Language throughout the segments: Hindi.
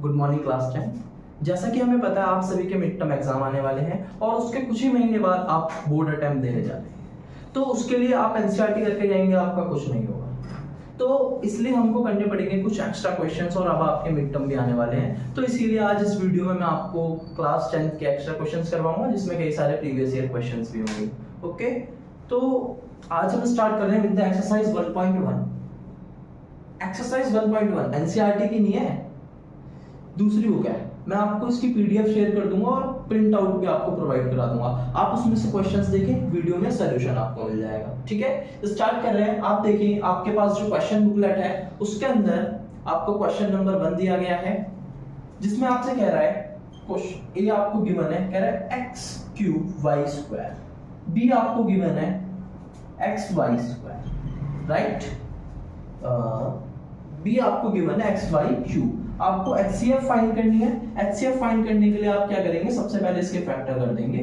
Good morning class 10। जैसा कि हमें पता है आप सभी के मिड टर्म एग्जाम आने वाले हैं और उसके कुछ ही महीने बाद आप बोर्ड अटेम्प्ट देने जा रहे हैं, तो उसके लिए आप एनसीईआरटी करके जाएंगे, आपका कुछ नहीं होगा। तो इसलिए हमको करने पड़ेंगे कुछ एक्स्ट्रा क्वेश्चंस और अब आपके मिड टर्म भी आने वाले हैं, तो इसीलिए आज इस वीडियो में मैं आपको क्लास 10 के एक्स्ट्रा क्वेश्चंस करवाऊंगा जिसमें कई सारे प्रीवियस ईयर क्वेश्चंस भी होंगे। ओके, तो आज हम स्टार्ट कर रहे हैं with the exercise 1.1। Exercise 1.1 NCERT की नहीं है, दूसरी बुक है। मैं आपको इसकी पीडीएफ शेयर कर दूंगा और प्रिंट आउट भी आपको प्रोवाइड करा दूंगा। आप उसमें से क्वेश्चंस देखें, वीडियो में सॉल्यूशन आपको मिल जाएगा। ठीक है, स्टार्ट कर रहे हैं। आप देखिए आपके पास जो क्वेश्चन बुकलेट है उसके अंदर आपको क्वेश्चन नंबर 1 दिया गया है, जिसमें आपसे कह रहा है क्वेश्चन ए आपको गिवन है, कह रहा है x³ y², बी आपको गिवन है xy², राइट। बी आपको गिवन है xy³। आपको HCF फाइंड करनी है। HCF फाइंड करने के लिए आप क्या करेंगे, सबसे पहले इसके फैक्टर कर देंगे,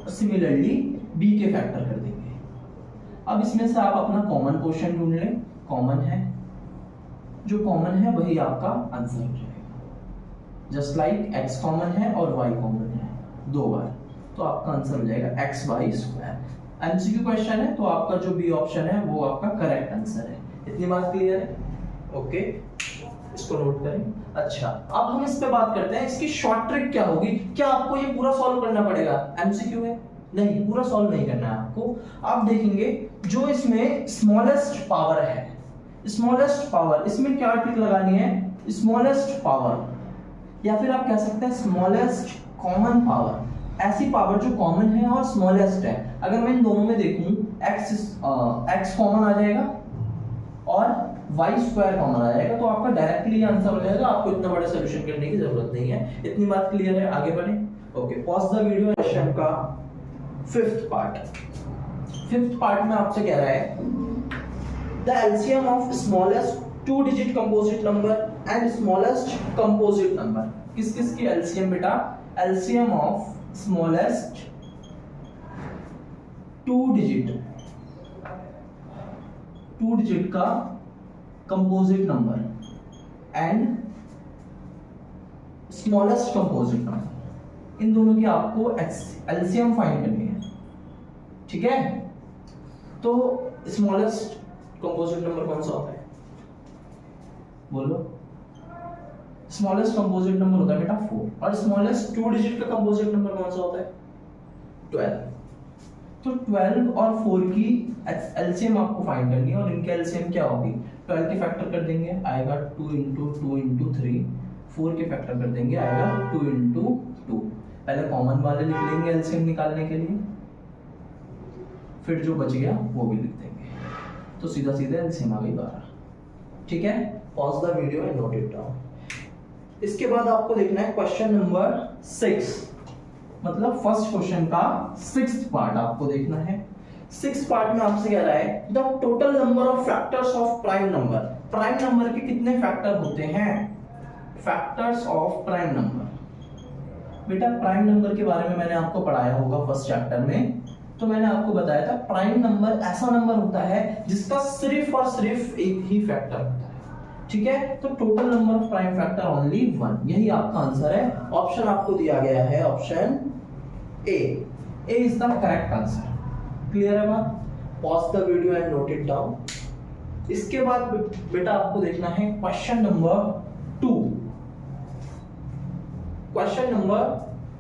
सिमिलरली B के फैक्टर कर देंगे। अब इसमें से आप अपना कॉमन पोर्शन ढूंढ लें। कॉमन है, जो कॉमन है वही आपका आंसर हो जाएगा। जस्ट लाइक x कॉमन है और y कॉमन है 2 बार, तो आपका आंसर हो जाएगा xy²। एमसीक्यू क्वेश्चन है तो आपका जो बी ऑप्शन है वो आपका करेक्ट आंसर है। इतनी बात क्लियर है? ओके, इसको नोट करें। अच्छा, अब हम इस पे बात करते हैं, इसकी शॉर्ट ट्रिक क्या होगी। क्या आपको ये पूरा सॉल्व करना पड़ेगा? एमसीक्यू है, नहीं, पूरा सॉल्व नहीं करना है आपको। आप देखेंगे जो इसमें स्मॉलेस्ट पावर है, स्मॉलेस्ट पावर, इसमें क्या ट्रिक लगानी है, स्मॉलेस्ट पावर, या फिर आप कह सकते हैं स्मॉलेस्ट कॉमन पावर। ऐसी पावर जो कॉमन है और स्मॉलेस्ट है। अगर मैं इन दोनों में देखूं, x कॉमन आ जाएगा और y² कॉमन आ जाएगा, तो आपका डायरेक्टली आंसर हो जाएगा। आपको इतना बड़ा सॉल्यूशन करने की जरूरत नहीं है। इतनी बात क्लियर है? आगे बढ़े। Okay, pause the video. Question का 5th पार्ट में आपसे कह रहा है the LCM of smallest 2 digit composite number and smallest composite number. किस किस की एलसीएम बेटा? एलसीएम ऑफ स्मॉलेस्ट 2 डिजिट का composite number and smallest composite number, इन दोनों की आपको एलसीएम फाइंड करनी है। ठीक है, तो स्मॉलेस्ट कंपोजिट नंबर कौन सा होता है, बोलो। स्मॉलेस्ट कंपोजिट नंबर होता है बेटा 4, और स्मॉलेस्ट 2 डिजिट का कंपोजिट नंबर कौन सा होता है? 12। तो 12 और 4 की एलसीएम आपको फाइंड करनी है, और इनकी एलसीएम क्या होगी? 12 के फैक्टर कर देंगे, आएगा 2 × 2 × 3। 4 के फैक्टर कर देंगे, आएगा 2 × 2। पहले कॉमन वाले लिख लेंगे एलसीएम निकालने के लिए, फिर जो बच गया वो भी लिख देंगे, तो सीधा सीधा एलसीएम आ गई 12। ठीक है, pause the video and note it down. इसके बाद आपको देखना है क्वेश्चन नंबर 6, मतलब फर्स्ट क्वेश्चन का 6th पार्ट आपको देखना है। 6th पार्ट में आपसे कह रहा है the total number of factors of prime number. Prime number के कितने फैक्टर होते हैं? Factors of prime number. बेटा प्राइम नंबर के बारे में मैंने आपको पढ़ाया होगा फर्स्ट चैप्टर में, तो मैंने आपको बताया था प्राइम नंबर ऐसा नंबर होता है जिसका सिर्फ और सिर्फ एक ही फैक्टर होता है। ठीक है, तो total number of prime factor only 1, यही आपका आंसर है। ऑप्शन आपको दिया गया है option A is the correct answer. Clear है बात? Pause the video and note it down. इसके बाद बेटा आपको देखना है क्वेश्चन नंबर 2। क्वेश्चन नंबर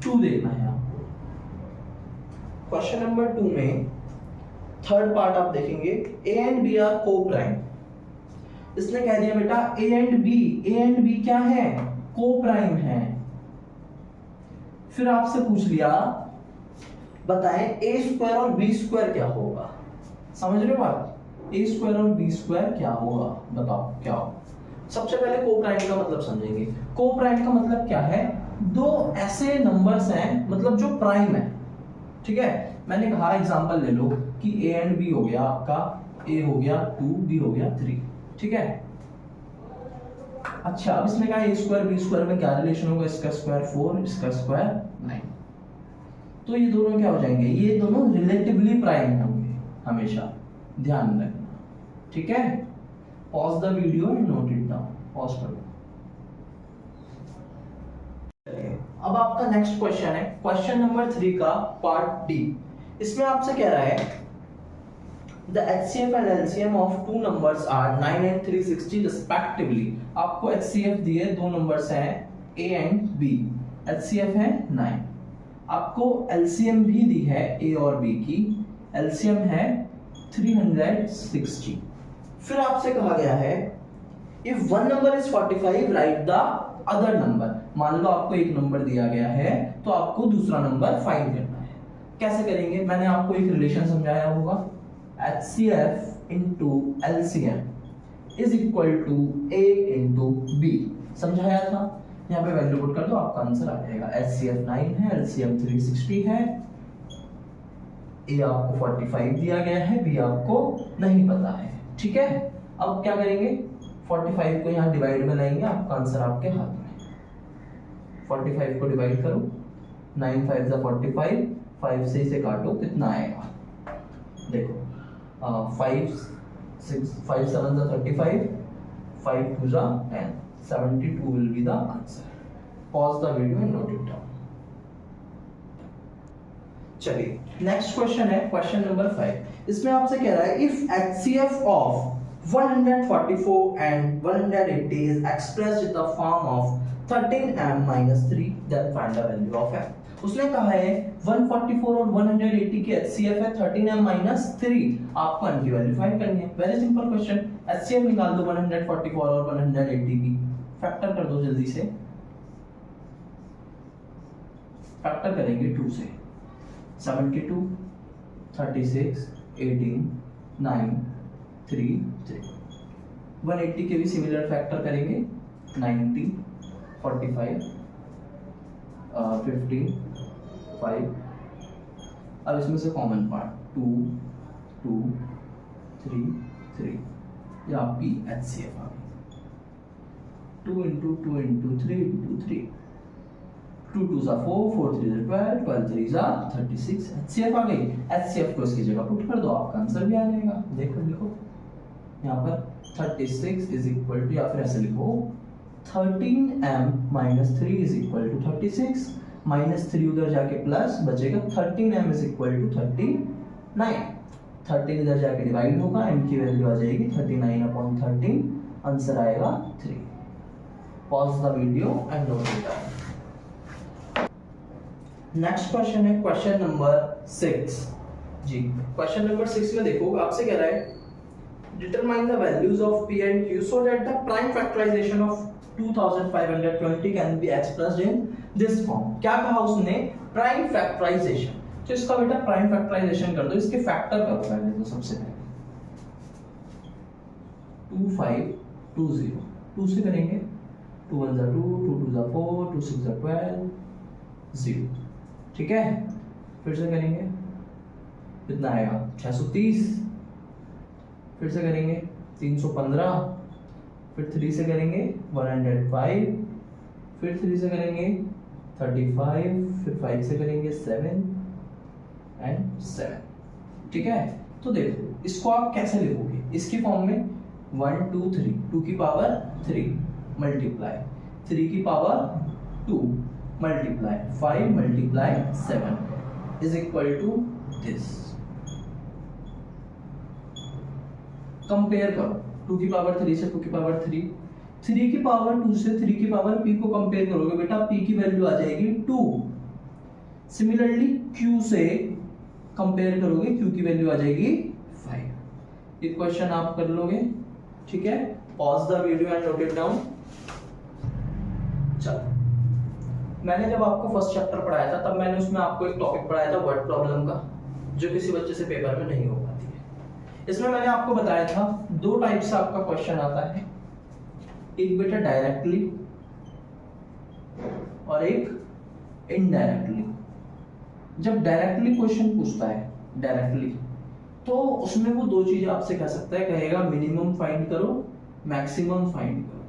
2 देखना है आपको। क्वेश्चन नंबर 2 में 3rd पार्ट आप देखेंगे, ए एंड बी आर को प्राइम। इसने कह दिया बेटा ए एंड बी क्या है? को प्राइम है। फिर आपसे पूछ लिया बताएं a² और b² क्या होगा। समझ रहे हो बात? a² और b² क्या होगा, बताओ क्या होगा। सबसे पहले को प्राइम का मतलब समझेंगे। को प्राइम का मतलब क्या है? 2 ऐसे नंबर्स हैं, मतलब जो प्राइम है। ठीक है, मैंने कहा एग्जांपल ले लो कि a एंड b हो गया आपका, a हो गया 2, b हो गया 3। ठीक है, अच्छा अब इसने कहा a² b² में क्या रिलेशन होगा? इसका स्क्वायर 4, इसका स्क्वायर 9। तो ये दोनों क्या हो जाएंगे? ये दोनों रिलेटिवली प्राइम होंगे, हमेशा ध्यान रखना। ठीक है, pause the video and note it down. Pause कर लो। अब आपका नेक्स्ट क्वेश्चन है क्वेश्चन नंबर 3 का पार्ट डी। इसमें आपसे कह रहा है the HCF and LCM of two numbers are 9 and 360 respectively. आपको HCF दिए, दो नंबर्स हैं A एंड B, HCF है 9। आपको LCM भी दी है A और B की, LCM है 360। फिर आपसे कहा गया है if one number is 45 right the other number. मान लो आपको एक नंबर दिया गया है तो आपको दूसरा नंबर फाइंड करना है। कैसे करेंगे? मैंने आपको एक रिलेशन समझाया होगा, HCF into LCM is equal to A into B, समझाया था। यहाँ पे वैल्यू पुट कर दो, आपका आंसर आ जाएगा। HCF 9 है, LCM 360 है, A आपको 45 दिया गया है, B आपको नहीं पता है। ठीक है, अब क्या करेंगे? 45 को यहाँ डिवाइड में लाएंगे, आपका आंसर आपके हाथ में। 45 को डिवाइड करो, 9 5 जा 45, 5 से इसे काटो, कितना आएगा? देखो 5 6 5 7 जा 35, 5 2 जा 10, 72 will be the answer. Pause the video and note it down. चलिए नेक्स्ट क्वेश्चन है क्वेश्चन नंबर 5। इसमें आपसे कह रहा है if HCF of 144 and 180 is expressed in the form of 13m minus 3 then find the value of m। उसने कहा है 144 और 180 की HCF है 13m minus 3, आपको m की वैल्यू फाइंड करनी है। वेरी सिंपल क्वेश्चन, HCF निकाल दो 144 और 180 की, फैक्टर कर दो जल्दी से। फैक्टर करेंगे 2 से, 72 36 18 9 3 3। 180 के भी सिमिलर फैक्टर करेंगे, 90 45 15 5। अब इसमें से कॉमन पार्ट 2 2 3 3, ये आपकी HCF आ गई। 2 इंटू 2 इंटू 3 इंटू 3, 2 2 जा 4 4 3 जा 12 12 3 जा 36, HCF आ गई। HCF को इसकी जगह पुट कर दो, आपका आंसर भी आ जाएगा। देखो लिखो यहाँ पर 36 इज इक्वल टू, या फिर ऐसे लिखो 13m minus 3 is equal to 36, minus 3 उधर जाके प्लस बचेगा, 13m इज इक्वल टू 39। 13 इधर जाके डिवाइड होगा, m की वैल्यू आ जाएगी 39 अपॉन 13, आंसर आएगा 3। Pause the video and note it down. Next question है क्वेश्चन नंबर 6 जी। क्वेश्चन नंबर 6 में देखो आपसे कह रहा है determine the values of p and q so that the prime factorization of 2520 can be expressed in this form। क्या कहा उसने? Prime factorization. तो इसका बेटा प्राइम फैक्टराइजेशन कर दो, इसके फैक्टर करो पहले तो सबसे पहले 2520, 2 से करेंगे, 2 1 जा 2 2 2 जा 4 2 6 जा 12 0। ठीक है, फिर से करेंगे, कितना आएगा? 630। फिर से करेंगे 315, फिर 3 से करेंगे 105, फिर 3 से करेंगे 35, फिर 5 से करेंगे 7 एंड 7। ठीक है, तो देखो इसको आप कैसे लिखोगे? इसकी फॉर्म में 1 2 3, 2 की पावर 3 मल्टीप्लाई 3 की power 2 multiply 5 multiply 7 is equal to this. Compare करो 2 की पावर 3 से 2 की पावर 3, 3 की पावर 2 से 3 की पावर p को कंपेयर करोगे बेटा, p की वैल्यू आ जाएगी 2। सिमिलरली q से कंपेयर करोगे, q की वैल्यू आ जाएगी 5। इक्वेशन आप कर लोगे। ठीक है, pause the video and note it down. चलो, मैंने जब आपको फर्स्ट चैप्टर पढ़ाया था तब मैंने उसमें आपको एक टॉपिक पढ़ाया था वर्ड प्रॉब्लम का, जो किसी बच्चे से पेपर में नहीं हो पाती है। इसमें मैंने आपको बताया था 2 टाइप से आपका क्वेश्चन आता है, एक बेटा डायरेक्टली और एक इनडायरेक्टली। जब डायरेक्टली क्वेश्चन पूछता है डायरेक्टली, तो उसमें वो 2 चीजें आपसे कह सकता है, कहेगा मिनिमम फाइंड करो, मैक्सिमम फाइंड करो।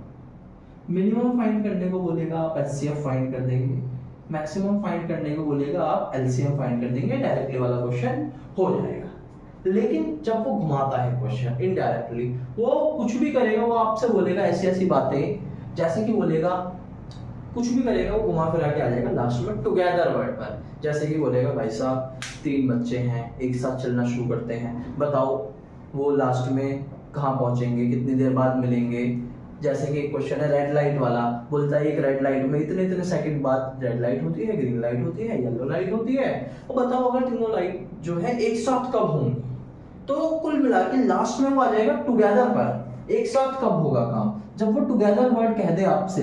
मिनिमम फाइंड करने को बोलेगा आप HCF फाइंड कर देंगे, मैक्सिमम फाइंड करने को बोलेगा आप LCM फाइंड कर देंगे, डायरेक्टली वाला क्वेश्चन हो जाएगा। लेकिन जब वो घुमाता है क्वेश्चन इनडायरेक्टली, वो कुछ भी करेगा, वो आपसे बोलेगा ऐसी ऐसी बातें, जैसे कि बोलेगा कुछ भी करेगा, वो घुमा फिरा के आ जाएगा लास्ट में टुगेदर वर्ड पर। जैसे कि बोलेगा भाई साहब 3 बच्चे हैं, एक साथ चलना शुरू करते हैं, बताओ वो लास्ट में कहाँ पहुंचेंगे, कितनी देर बाद मिलेंगे। जैसे कि एक क्वेश्चन है रेड लाइट वाला, बोलता है एक रेड लाइट में इतने इतने सेकंड बाद रेड लाइट होती है, ग्रीन लाइट होती है, येलो लाइट होती है, और बताओ अगर तीनों लाइट जो है एक साथ कब होंगी। तो कुल मिला के लास्ट में वो आ जाएगा टुगेदर पर, एक साथ कब होगा काम। जब वो टुगेदर वर्ड कह दे आपसे,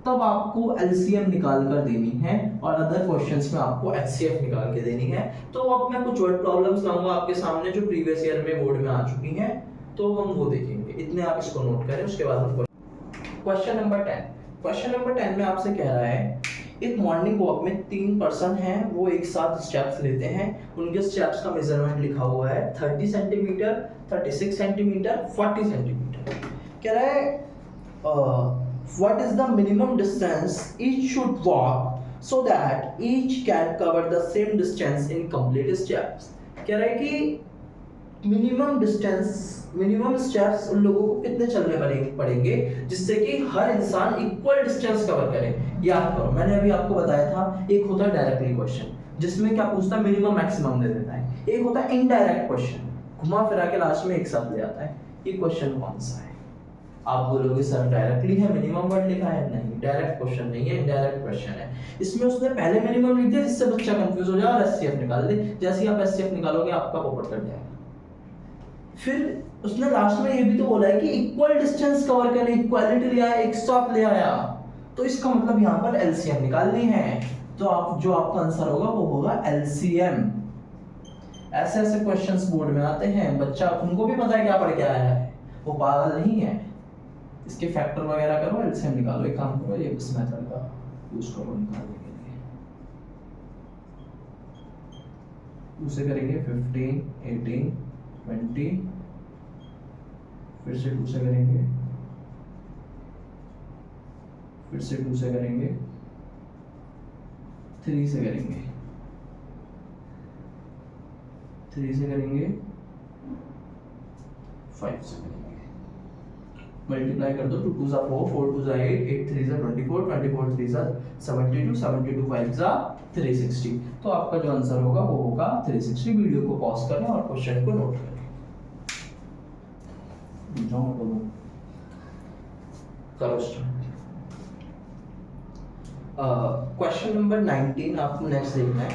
तब आपको एलसीएम निकाल कर देनी है, और अदर क्वेश्चंस में आपको एचसीएफ निकाल के देनी है। तो अब मैं कुछ वर्ड प्रॉब्लम्स लाऊंगा आपके सामने जो प्रीवियस ईयर में बोर्ड में आ चुकी हैं, तो हम वो देखेंगे। इतने आप इसको नोट करें, उसके बाद हम क्वेश्चन नंबर 10। क्वेश्चन नंबर 10 में आपसे कह रहा है एक मॉर्निंग वॉक में 3 पर्सन हैं, वो एक साथ स्टेप्स लेते हैं, उनके स्टेप्स का मेजरमेंट लिखा हुआ है 30 सेंटीमीटर, 36 सेंटीमीटर, 40 सेंटीमीटर। कह रहा है what is the minimum distance each should walk so that each can cover the same distance in complete steps। कह रहा है कि मिनिमम स्टेप्स उन लोगों को कितने चलने पड़ेंगे जिससे कि हर इंसान इक्वल डिस्टेंस कवर करे। याद करो मैंने अभी आपको बताया था, एक होता है डायरेक्टली क्वेश्चन जिसमें क्या पूछता है मिनिमम मैक्सिमम दे देता है, एक होता है इनडायरेक्ट क्वेश्चन घुमा फिरा के लास्ट में एक साथ ले आता है। ये क्वेश्चन कौन सा है? आप बोलोगे सर डायरेक्टली है, मिनिमम वर्ड लिखा है। नहीं, डायरेक्ट क्वेश्चन नहीं है, इनडायरेक्ट क्वेश्चन है। इसमें उसने पहले मिनिमम लिख दिया जिससे बच्चा कंफ्यूज हो जाए और एचसीएफ निकाल दे। जैसे ही आप एचसीएफ निकालोगे आपका पोपट कट जाएगा। फिर उसने लास्ट में ये भी तो बोला है कि इक्वल डिस्टेंस कवर करे, इक्वालिटी ले आया, एक साथ ले आया, तो इसका मतलब यहाँ पर एलसीएम निकालनी है। तो आप जो आपका आंसर होगा वो होगा एलसीएम। ऐसे ऐसे क्वेश्चंस बोर्ड में आते हैं, बच्चा उनको भी पता है क्या पढ़ के आया है, वो पागल नहीं है। इसके फैक्टर वगैरह करो, एलसीएम निकालो। एक काम करो, ये इस मेथड का यूज करो निकालने के लिए। उसे करेंगे 15, 18, 20, फिर से 2 से करेंगे, फिर से 2 से करेंगे, 3 से करेंगे, 3 से करेंगे, 5 से करेंगे। मल्टीप्लाई कर दो, 2 2 4, 4 2 8, 8 3 24, 24 3 72, 72 5 360। तो आपका जो आंसर होगा वो होगा 360। वीडियो को पॉज करें और क्वेश्चन को नोट करें। करो स्टार्ट। क्वेश्चन नंबर 19 आपको नेक्स्ट देखना है।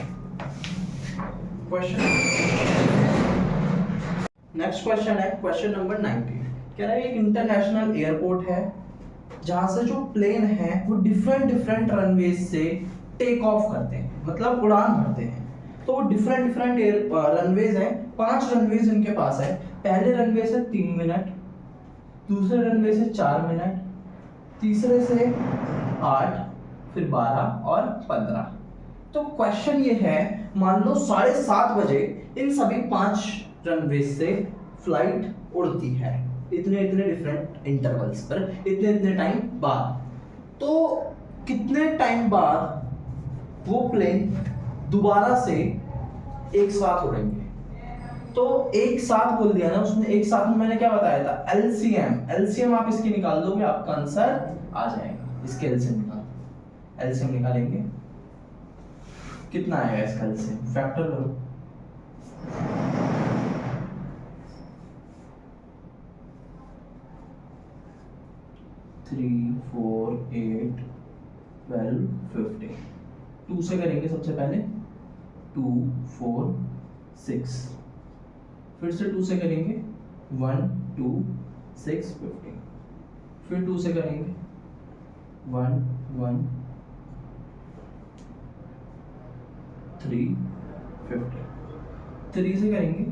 नेक्स्ट क्वेश्चन है क्वेश्चन नंबर 19। कह रहा है एक इंटरनेशनल एयरपोर्ट है जहां से जो प्लेन है वो डिफरेंट रनवेज से टेक ऑफ करते हैं, मतलब उड़ान भरते हैं। तो वो डिफरेंट रनवेज हैं, 5 रनवेज इनके पास है। पहले रनवे से 3 मिनट, दूसरे रनवे से 4 मिनट, तीसरे से 8, फिर 12 और 15। तो क्वेश्चन ये है, मान लो 7:30 बजे इन सभी 5 रनवेज से फ्लाइट उड़ती है, इतने डिफरेंट इंटरवल्स पर, इतने टाइम बाद। तो कितने टाइम बाद वो प्लेन दोबारा से एक साथ उड़ेंगे? तो एक साथ बोल दिया ना उसने, एक साथ में मैंने क्या बताया था? एलसीएम आप इसकी निकाल दोगे, आपका आंसर आ जाएगा। इसके एलसीएम निकालेंगे, कितना आएगा इसका एलसीएम? फैक्टर करो। 3, 4, 8, 12, 15। 2 से करेंगे सबसे पहले, 2, 4, 6, फिर से 2 से करेंगे, 1, 2, 6, 15, फिर 2 से करेंगे, 1, 1, 3, 15, 3 से करेंगे,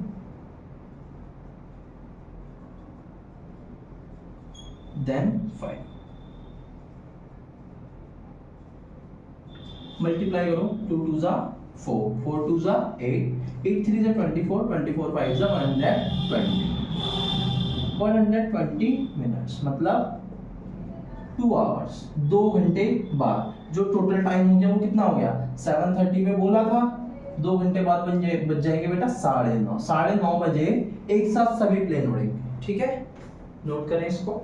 then 5। मल्टीप्लाई करो, 2 2 जा 4, 4 2 जा 8, 8 3 जा 24, 24 5 जा 120 मिनट्स, मतलब 2 आवर्स, 2 घंटे बाद। जो टोटल टाइम हो गया वो कितना हो गया? 7:30 में बोला था, 2 घंटे बाद बज जाएंगे बेटा 9:30, 9:30 बजे एक साथ सभी प्लेन उड़ेंगे। ठीक है, नोट करें इसको।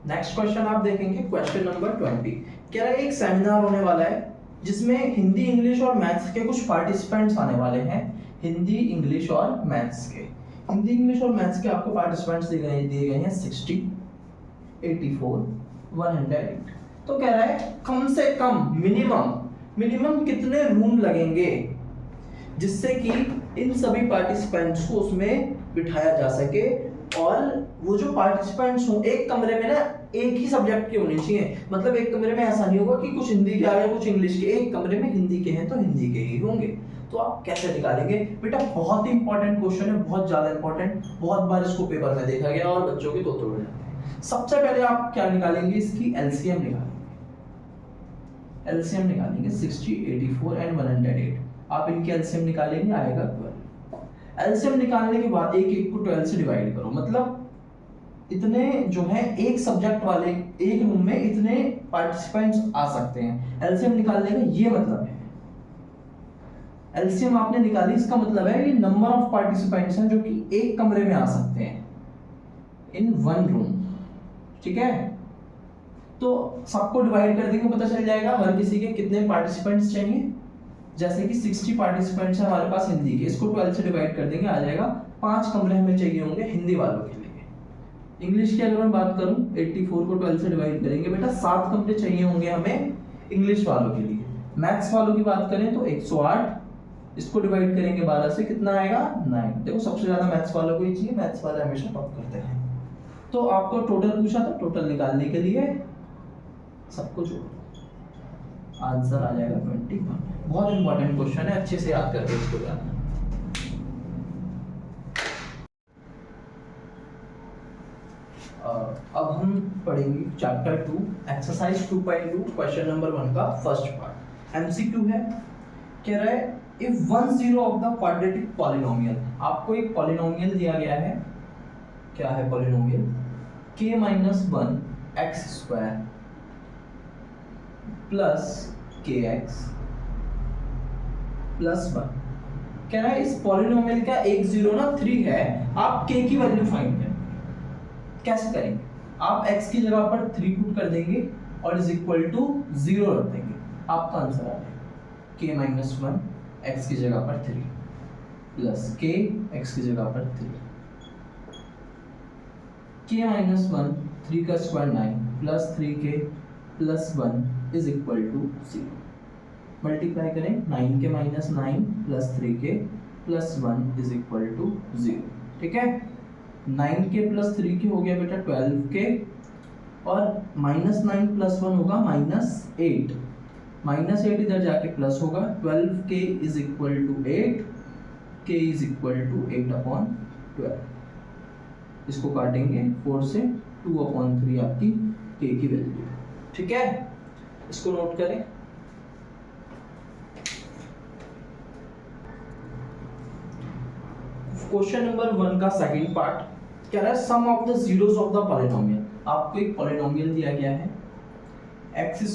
नेक्स्ट क्वेश्चन आप देखेंगे, क्वेश्चन नंबर 20। कह रहा है एक सेमिनार होने वाला है जिसमें हिंदी, इंग्लिश और मैथ्स के कुछ पार्टिसिपेंट्स आने वाले हैं। हिंदी, इंग्लिश और मैथ्स के, हिंदी, इंग्लिश और मैथ्स के आपको पार्टिसिपेंट्स दिए गए हैं 60, 84, 108। तो कह रहा है कम से कम मिनिमम कितने रूम लगेंगे जिससे कि इन सभी पार्टिसिपेंट्स को उसमें बिठाया जा सके, और वो जो पार्टिसिपेंट्स हो एक कमरे में ना एक ही सब्जेक्ट के होने चाहिए। मतलब एक कमरे में ऐसा नहीं होगा कि कुछ हिंदी के आ गए कुछ इंग्लिश के, एक कमरे में हिंदी के हैं तो हिंदी के ही होंगे। तो आप कैसे निकालेंगे बेटा? बहुत ही इंपॉर्टेंट क्वेश्चन है, बहुत ज्यादा इंपॉर्टेंट, बहुत बार इसको पेपर में देखा गया और बच्चों के तोते उड़ जाते हैं। सबसे पहले आप क्या निकालेंगे? इसकी एलसीएम निकालेंगे। एलसीएम निकालेंगे 60, 84 एंड 108। आप इनकी एलसीएम निकालेंगे, आएगा 12। एलसीएम निकालने के बाद एक को 12 से डिवाइड करो, मतलब इतने जो है एक सब्जेक्ट वाले एक रूम में इतने पार्टिसिपेंट्स आ सकते हैं। एलसीएम निकालने का ये मतलब है, एलसीएम आपने निकाली, इसका मतलब है ये नंबर ऑफ पार्टिसिपेंट्स हैं जो कि एक कमरे में आ सकते हैं इन वन रूम। ठीक है, तो सबको डिवाइड कर देंगे, पता चल जाएगा हर किसी के कितने पार्टिसिपेंट्स चाहिए। जैसे कि 60 पार्टिसिपेंट्स हैं हमारे पास हिंदी के, इसको 12 से डिवाइड कर देंगे, आ जाएगा 5 कमरे हमें चाहिए होंगे हिंदी वालों के लिए। इंग्लिश की अगर मैं बात करूं 84 को 12 से डिवाइड करेंगे बेटा 7 कमरे चाहिए होंगे हमें इंग्लिश वालों के लिए। मैथ्स वालों की बात करें तो 108, इसको डिवाइड करेंगे 12 से, कितना आएगा? 9। देखो सबसे ज्यादा मैथ्स वालों को ही चाहिए, मैथ्स वाले हमेशा टॉप करते हैं। तो आपको टोटल पूछा था, टोटल निकालने के लिए सबको जोड़ो, आंसर आ जाएगा 21। बहुत इंपॉर्टेंट क्वेश्चन है, अच्छे से याद करके इसको जाना। अब हम पढ़ेंगे चैप्टर 2 एक्सरसाइज 2.2 क्वेश्चन नंबर 1 का फर्स्ट पार्ट। एमसीक्यू है, कह रहा है if 1 0 of the quadratic polynomial, आपको एक पॉलिनोमियल दिया गया है। क्या है polynomial? k-1 x square plus kx plus 1। कह रहा है इस पॉलिनोमियल का एक 0 ना 3 है, आप k की वैल्यू फाइंड करें। कैसे करेंगे? आप x की जगह पर 3 पुट कर देंगे और इज इक्वल टू 0 रख देंगे, आपका आंसर आ जाएगा k-1 x की जगह पर 3 प्लस k x की जगह पर 3, k-1 3 का square 9 plus 3k plus 1 is equal to 0। Multiply करें 9 के minus 9 plus 3k plus 1 is equal to 0। ठीक है, 9k प्लस 3k हो गया बेटा 12k, और माइनस 9 प्लस 1 होगा -8, -8 इधर जाके प्लस होगा, 12k is equal to 8, k is equal to 8/12। इसको काटेंगे 4 से, 2/3 आपकी k की वैल्यू। ठीक है, इसको नोट करें। क्वेश्चन नंबर 1 का सेकंड पार्ट कह रहा है sum of the zeros of the polynomial. आपको एक पॉलिनोमियल दिया गया है x²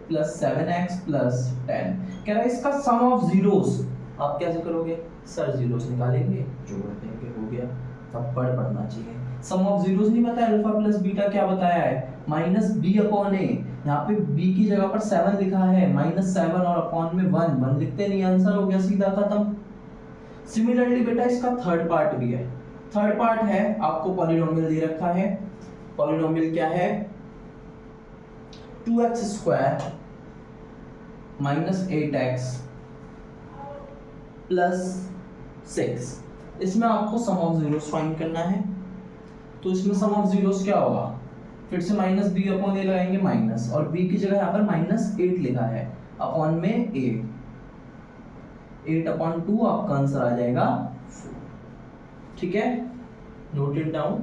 प्लस 7x प्लस 10। कह रहा है इसका सम ऑफ जीरोस आप कैसे करोगे? सर जीरोस निकालेंगे, जोड़ देंगे, हो गया। तब पढ़ना चाहिए। सम ऑफ जीरोस नहीं पता है, अल्फा प्लस बीटा क्या बताया है? -b/a। यहाँ पे b की जगह पर 7 लिखा है, -7 और अपॉन में 1 लिखते नहीं, आंसर हो गया सीधा खत्म। सिमिलरली बेटा इसका थर्ड पार्ट भी है। थर्ड पार्ट है, आपको पॉलिनोमियल दे रखा है। पॉलिनोमियल क्या है? 2x² -8x plus 6। इसमें आपको सम ऑफ जीरोस फाइंड करना है। तो इसमें सम ऑफ जीरोस क्या होगा? फिर से -b/a लगाएंगे माइनस, और b की जगह यहाँ पर -8 लिखा है, अपॉन में 8, 8/2 आपका आंसर आ जाएगा 4। ठीक है, note it down.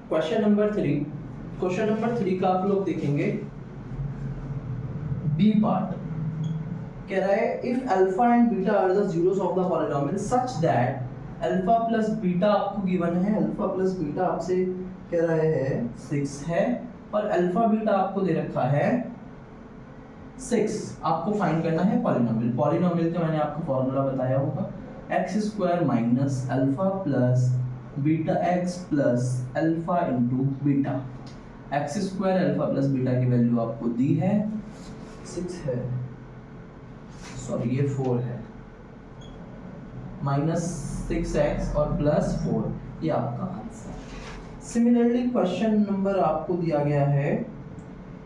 Question number 3। Question number 3 का आप लोग देखेंगे बी पार्ट। कह रहा है if alpha and beta are the zeros of the polynomial such that alpha plus beta आपको गिवन है। अल्फा प्लस बीटा आपसे कह रहा है 6 है, और अल्फा बीटा आपको दे रखा है 6। आपको फाइंड करना है पॉलिनोमियल। पॉलिनोमियल का मैंने आपको फॉर्मूला बताया होगा, x square minus alpha plus beta x plus alpha into beta. X square alpha plus beta की वैल्यू आपको दी है 6 है, सॉरी ये 4 है, माइनस 6x और प्लस 4, ये आपका आंसर। सिमिलरली क्वेश्चन नंबर आपको दिया गया है,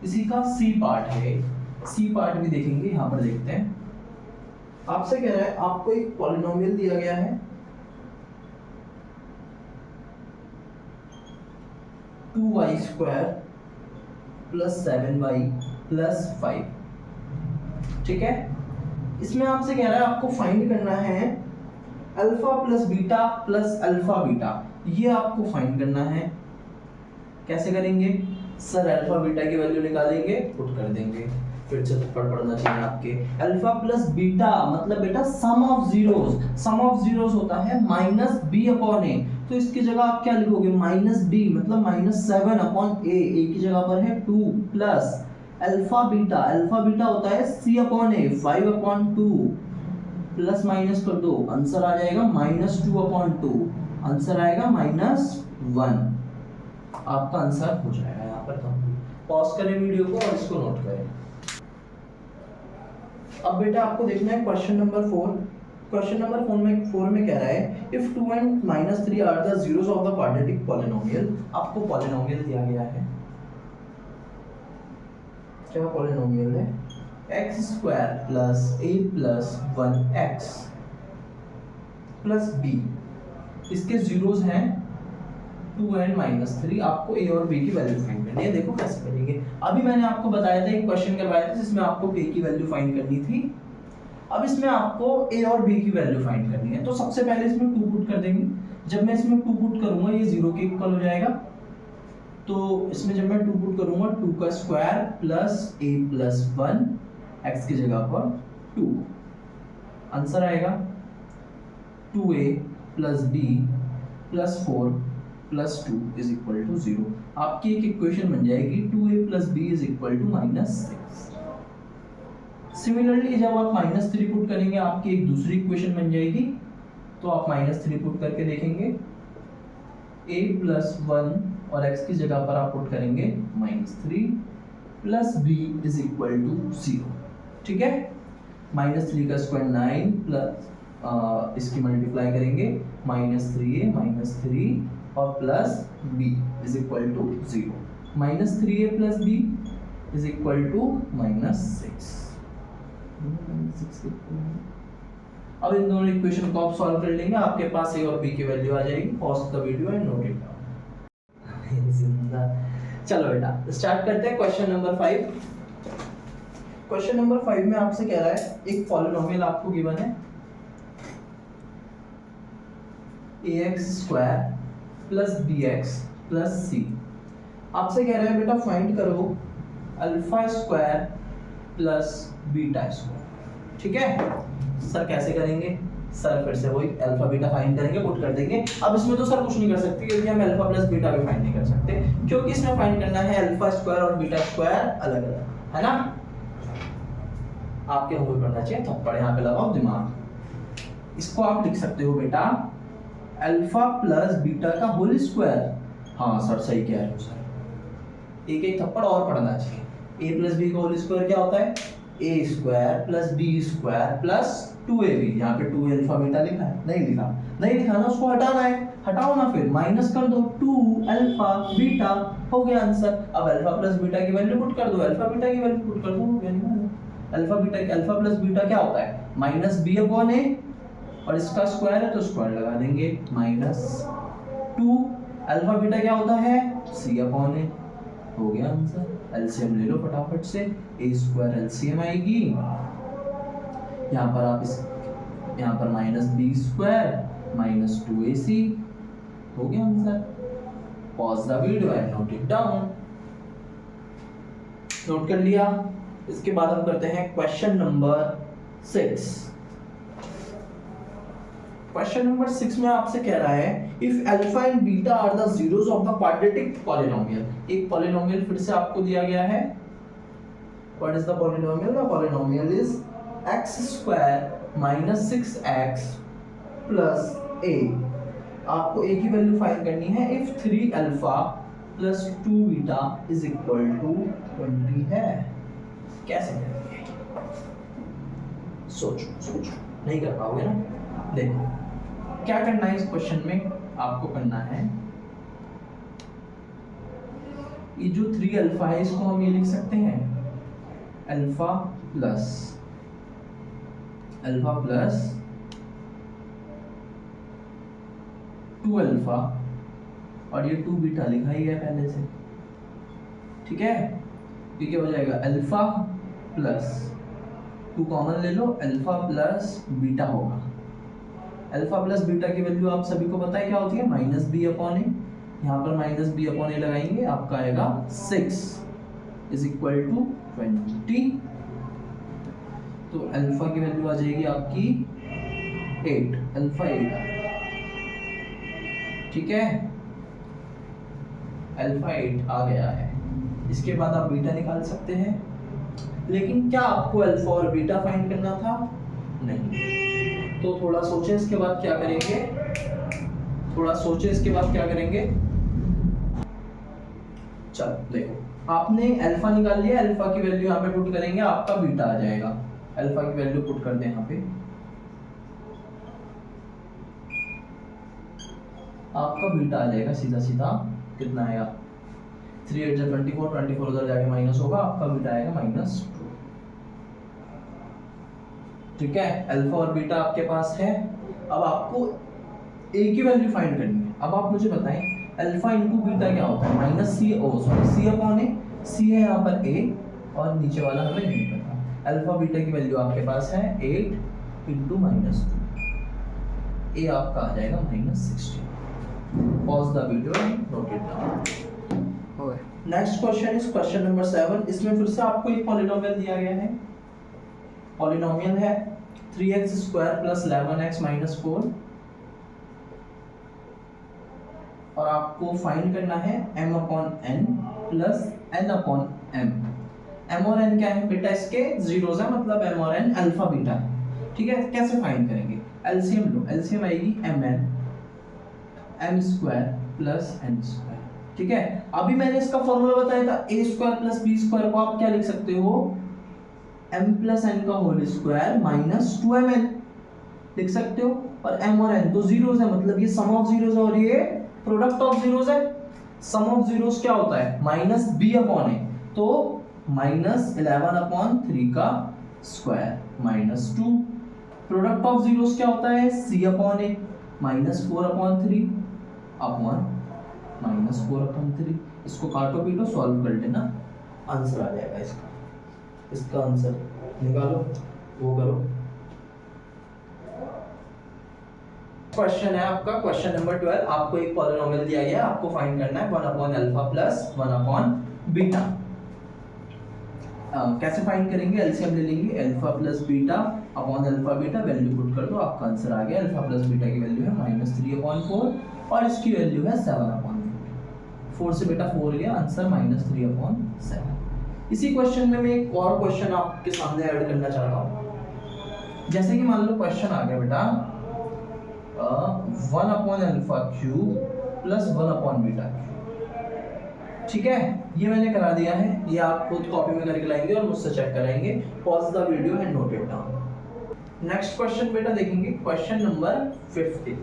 इसी का सी पार्ट है, सी पार्ट भी देखेंगे। यहाँ पर देखते हैं, आपसे कह रहा है आपको एक पॉलिनोमियल दिया गया है 2y square plus 7y plus 5, ठीक है। इसमें आपसे कह रहा है आपको फाइंड करना है alpha plus beta plus alpha beta, ये आपको फाइंड करना है। कैसे करेंगे सर? अल्फा बीटा की वैल्यू निकालेंगे, पुट कर देंगे, फिर से थप्पड़ पड़ना चाहिए आपके। अल्फा प्लस बीटा मतलब बेटा sum of zeros, sum of zeros होता है माइनस बी अपॉन ए, तो इसकी जगह आप क्या लिखोगे? माइनस बी मतलब माइनस 7 अपॉन ए, ए की जगह पर है 2 plus alpha beta, alpha beta होता है सी अपॉन ए 5 अपॉन 2 प्लस माइनस कर दो, आंसर आ जाएगा माइनस 2 अपॉन 2, आंसर आएगा माइनस 1। आपका आंसर हो जाएगा यहाँ पर कंप्लीट। पॉज करें वीडियो को और इसको नोट करें। अब बेटा आपको देखना है क्वेश्चन नंबर 4। क्वेश्चन नंबर 4 में कह रहा है if 2 and -3 are the zeros of the quadratic polynomial. आपको पॉलिनोमियल दिया गया है, क्या पॉलिनोमियल है? x square plus a plus 1x plus b, इसके जीरोस हैं 2 and -3। आपको a और b की वैल्यू फाइंड करनी है। देखो कैसे करेंगे। अभी मैंने आपको बताया था, एक क्वेश्चन करवाया था जिसमें आपको a की वैल्यू फाइंड करनी थी। अब इसमें आपको a और b की वैल्यू फाइंड करनी है। तो सबसे पहले इसमें 2 पुट कर देंगे। जब मैं इसमें 2 पुट करूंगा ये 0 के इक्वल हो जाएगा। तो इसमें जब मैं 2 पुट करूंगा 2 का square plus a plus 1 x की जगह पर 2, आंसर आएगा 2a plus b plus 4 plus 2 is equal to 0। आपकी एक इक्वेशन बन जाएगी 2a plus b is equal to -6। Similarly जब आप -3 पुट करेंगे आपकी एक दूसरी इक्वेशन बन जाएगी। तो आप -3 पुट करके देखेंगे, a प्लस 1 और x की जगह पर आप पुट करेंगे -3 plus b is equal to 0, ठीक है। -3 का स्क्वायर 9 प्लस इसकी मल्टीप्लाई करेंगे -3a -3 और plus b is equal to 0, -3a plus b is equal to -6। अब इन दोनों इक्वेशन को आप सॉल्व कर लेंगे, आपके पास a और b की वैल्यू आ जाएगी। Pause the video and note it down. जिंदा। चलो बेटा स्टार्ट करते हैं क्वेश्चन नंबर 5। क्वेश्चन नंबर 5 में आपसे कह रहा है एक पॉलिनोमियल आपको गिवन है ax square plus bx plus c। आपसे कह रहा है बेटा फाइंड करो alpha square plus beta square, ठीक है। सर कैसे करेंगे? सर फिर से वही अल्फा बीटा फाइंड करेंगे, पुट कर देंगे। अब इसमें तो सर कुछ नहीं कर सकते क्योंकि हम अल्फा प्लस बीटा भी फाइंड नहीं कर सकते, क्योंकि इसमें फाइंड करना है अल्फा स्क्वायर और बीटा स्क्वायर अलग अलग, है ना। आपके मुंह पे पड़ना चाहिए थप्पड़, यहाँ पे लगाओ दिमाग। इसको आप लिख सकते हो बेटा अल्फा प्लस बीटा का होल स्क्वायर। हाँ सर सही कह रहे हो सर, एक एक थप्पड़ और पड़ना चाहिए। a प्लस बी का होल स्क्वायर क्या होता है? a square plus b square plus 2ab। यहाँ पे 2 अल्फा बीटा लिखा है? नहीं लिखा, नहीं लिखा ना, उसको हटाना है, हटाओ ना, फिर माइनस कर दो 2 अल्फा बीटा, हो गया आंसर। अब अल्फा प्लस बीटा की वैल्यू पुट कर दो, अल्फा बीटा की वैल्यू पुट कर दो, हो गया। Alpha beta, alpha plus beta क्या होता है? -b अपॉन a, और इसका स्क्वायर है तो स्क्वायर लगा देंगे, -2 अल्फा बीटा क्या होता है? c अपॉन a, हो गया आंसर। एलसीएम ले लो फटाफट से, a स्क्वायर एलसीएम आएगी, यहाँ पर आप इस यहाँ पर -b स्क्वायर -2ac, हो गया answer. Pause the video and note it down. Note कर लिया। इसके बाद हम करते हैं क्वेश्चन नंबर 6। क्वेश्चन नंबर 6 में आपसे कह रहा है if alpha and beta are the zeros of the quadratic polynomial. एक पॉलिनोमियल फिर से आपको दिया गया है। What is the polynomial? The polynomial is x² - 6x plus a। आपको a की वैल्यू फाइंड करनी है if 3 alpha plus 2 beta is equal to 20 है। कैसे करेंगे? सोचो, नहीं कर पाओगे ना। देखो क्या करना है इस क्वेश्चन में, आपको करना है ये जो 3 अल्फा है इसको हम ये लिख सकते हैं अल्फा प्लस 2 अल्फा और ये 2 बीटा लिखा ही है पहले से, ठीक है। ये क्या हो जाएगा? अल्फा प्लस 2 कॉमन ले लो, अल्फा प्लस बीटा होगा। अल्फा प्लस बीटा की वैल्यू आप सभी को पता है क्या होती है? -b/a। यहाँ पर -b/a लगाएंगे, आपका आएगा 6 इज इक्वल टू 20। तो अल्फा की वैल्यू आ जाएगी आपकी 8, अल्फा 8, ठीक है। अल्फा 8 आ गया है। इसके बाद आप बीटा निकाल सकते हैं, लेकिन क्या आपको अल्फा और बीटा फाइंड करना था? नहीं। तो थोड़ा सोचें इसके बाद क्या करेंगे, चलो देखो आपने अल्फा निकाल लिया, अल्फा की वैल्यू यहाँ पे पुट करेंगे, आपका बीटा आ जाएगा। अल्फा की वैल्यू पुट कर दें यहाँ पे, आपका बीटा आ जाएगा सीधा कितना आएगा? 3 8 24, 24 उधर जाके माइनस होगा, आपका बीटा आएगा -2, ठीक है। अल्फा और बीटा आपके पास है। अब आपको a की वैल्यू फाइंड करनी है। अब आप मुझे बताएं अल्फा इंटू बीटा क्या होता है? -c/a। c है यहाँ पर a और नीचे वाला हमें नहीं पता। अल्फा बीटा की वैल्यू आपके पास है 8 इंटू -2, a आपका आ जाएगा -16। Pause the video and note it down. Next question is question number 7। इसमें फिर से आपको एक पॉलिनोमियल दिया गया है। पॉलिनोमियल है 3x² + 11x - 4 और आपको फाइंड करना है m/n + n/m। m और n क्या है बेटा? इसके जीरोस है, मतलब m और n अल्फा बीटा है, ठीक है। कैसे फाइंड करेंगे? एलसीएम लो, एलसीएम आएगी mn m² + n², ठीक है। अभी मैंने इसका फॉर्मूला बताया था a² + b² को आप क्या लिख सकते हो? m + n का होल स्क्वायर - 2mn लिख सकते हो। और m और n तो जीरोस है, मतलब ये सम ऑफ जीरोस और ये प्रोडक्ट ऑफ जीरोस है। सम ऑफ जीरोस क्या होता है? -b/a, तो -11/3 का स्क्वायर -2। प्रोडक्ट ऑफ जीरोस क्या होता है? c/a, -4/3 upon -4/3। इसको काटो पीटो सॉल्व कर लेना, आंसर आ जाएगा इसका आंसर निकालो, वो करो। क्वेश्चन है आपका क्वेश्चन नंबर 12। आपको एक पॉलिनोमियल दिया गया है, आपको फाइंड करना है 1/α + 1/β। कैसे फाइंड करेंगे? एलसीएम ले लेंगे, alpha plus beta upon alpha beta, value put कर दो, आपका आंसर आ गया। अल्फा प्लस बीटा की वैल्यू है -3/4 और इसकी वैल्यू है 7/4। 4 से बेटा 4 लिया, आंसर -3/7। इसी क्वेश्चन में मैं एक और क्वेश्चन आपके सामने ऐड करना चाहता हूँ। जैसे कि मान लो क्वेश्चन आ गया बेटा 1/α³ + 1/β³, ठीक है। ये मैंने करा दिया है, ये आप खुद कॉपी में करके लाएंगे और मुझसे चेक कराएंगे। Pause the video and note it down. Next question बेटा देखेंगे क्वेश्चन नंबर 50।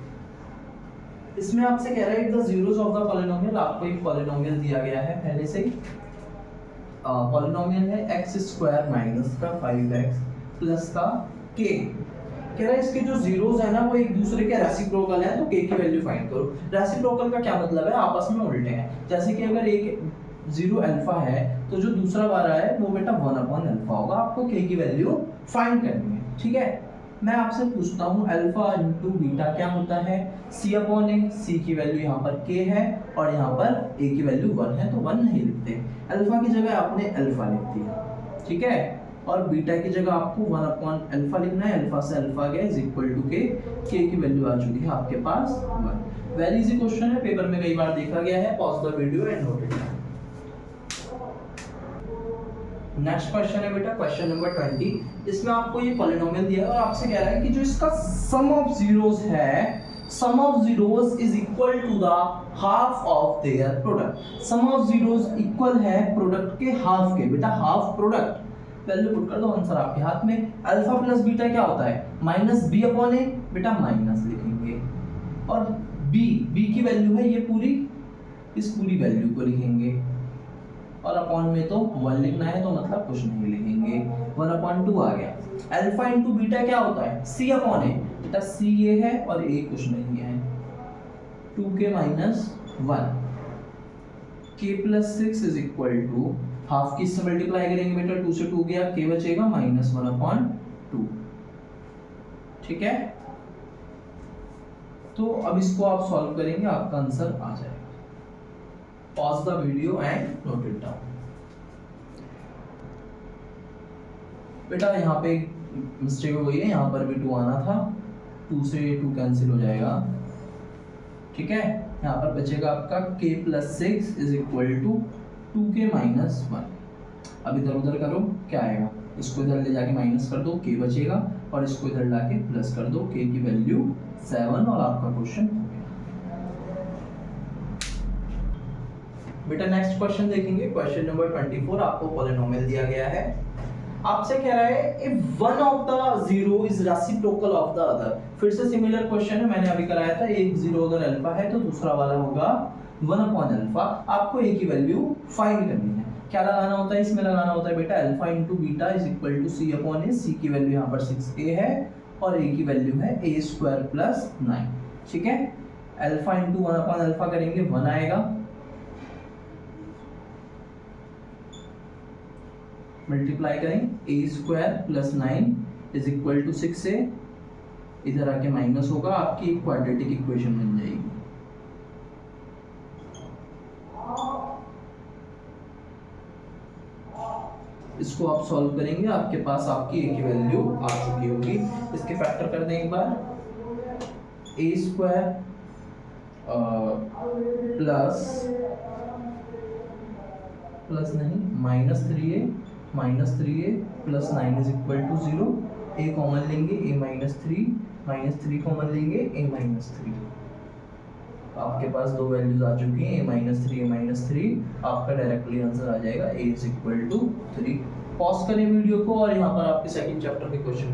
इसमें आपसे कह रहा है the zeros of the polynomial. आपको एक पॉलिनोमियल दिया गया है पहले से ही। पॉलिनोमियल है x² - 5x + का k। कह रहा है इसके जो जीरोस है ना वो एक दूसरे के रेसिप्रोकल हैं, तो k की वैल्यू फाइंड करो। रेसिप्रोकल का क्या मतलब है? आपस में उल्टे हैं। जैसे कि अगर एक 0 अल्फा है तो जो दूसरा वाला है वो बेटा 1/α होगा। आपको k की वैल्यू फाइंड करनी है, ठीक है। मैं आपसे पूछता हूँ अल्फा इंटू बीटा क्या होता है? c/a। c की वैल्यू यहाँ पर k है और यहाँ पर a की वैल्यू 1 है, तो 1 नहीं लिखते। अल्फा की जगह आपने अल्फा लिख दिया, ठीक है। और बीटा की जगह आपको 1 अपॉन अल्फा लिखना है, अल्फा से अल्फा गया इज इक्वल टू के की वैल्यू आ चुकी है आपके पास 1। वेरी इजी क्वेश्चन है, पेपर में कई बार देखा गया है। Pause the video and note it down. Next question है बेटा क्वेश्चन नंबर 20। इसमें आपको ये पॉलिनोमियल दिया है और आपसे कह रहा है कि जो इसका सम ऑफ जीरोस है, sum of zeros is equal to the half of their product. Sum of zeros equal है प्रोडक्ट के हाफ के। बेटा हाफ प्रोडक्ट वैल्यू पुट कर दो, आंसर आपके हाथ में। अल्फा प्लस बीटा क्या होता है? माइनस बी अपॉन ए। बेटा माइनस लिखेंगे और बी की वैल्यू है ये पूरी, इस पूरी वैल्यू को लिखेंगे और अपॉन में तो 1 लिखना है तो मतलब कुछ नहीं लिखेंगे। 1 अपॉन 2 आ गया। अल्फा इंटू बीटा क्या होता है? सी अपॉन ए। बेटा सी ये है और ए कुछ नहीं है। 2k minus 1 k plus 6 is equal to half की इससे मल्टीप्लाई करेंगे बेटा, 2 से 2 गया, k बचेगा माइनस 1 अपॉन 2। ठीक है, तो अब इसको आप सॉल्व करेंगे, आपका आंसर आ जाएगा। Pause the video and note it down. बेटा यहाँ पे मिस्टेक हो गई है, यहाँ पर भी 2 आना था, 2 से 2 कैंसिल हो जाएगा। ठीक है, यहाँ पर बचेगा आपका k plus 6 is equal to 2k minus 1। अब इधर उधर करो, क्या आएगा? इसको इधर ले जाके माइनस कर दो, k बचेगा, और इसको इधर लाके प्लस कर दो, k की वैल्यू 7, और आपका क्वेश्चन हो गया। बेटा नेक्स्ट क्वेश्चन देखेंगे, क्वेश्चन नंबर 24। आपको पॉलिनोमियल दिया गया है, आपसे कह रहा है if one of the zero is reciprocal of the other. फिर से सिमिलर क्वेश्चन है, मैंने अभी कराया था। एक जीरो अगर अल्फा है तो दूसरा वाला होगा 1 अपॉन अल्फा। आपको ए की वैल्यू फाइंड करनी है। क्या लगाना होता है इसमें? लगाना होता है बेटा alpha into beta is equal to C upon A. C की वैल्यू यहाँ पर 6a है और ए की वैल्यू है a स्क्वायर प्लस 9। ठीक है, अल्फा इंटू 1 अपॉन अल्फा करेंगे, 1 आएगा, मल्टीप्लाई करें, a square plus 9 is equal to 6a, इधर आके माइनस होगा, आपकी क्वाड्रेटिक इक्वेशन बन जाएगी। इसको आप सॉल्व करेंगे, आपके पास आपकी a की वैल्यू आ चुकी होगी। इसके फैक्टर कर दें एक बार, a स्क्वायर प्लस नहीं minus 3a plus 9 is equal to 0। a common लेंगे, a माइनस 3 कॉमन लेंगे, a माइनस 3। आपके पास दो वैल्यूज आ चुकी हैं, a माइनस 3, आपका डायरेक्टली आंसर आ जाएगा a is equal to 3। Pause करें वीडियो को और यहाँ पर आपके सेकंड चैप्टर के क्वेश्चन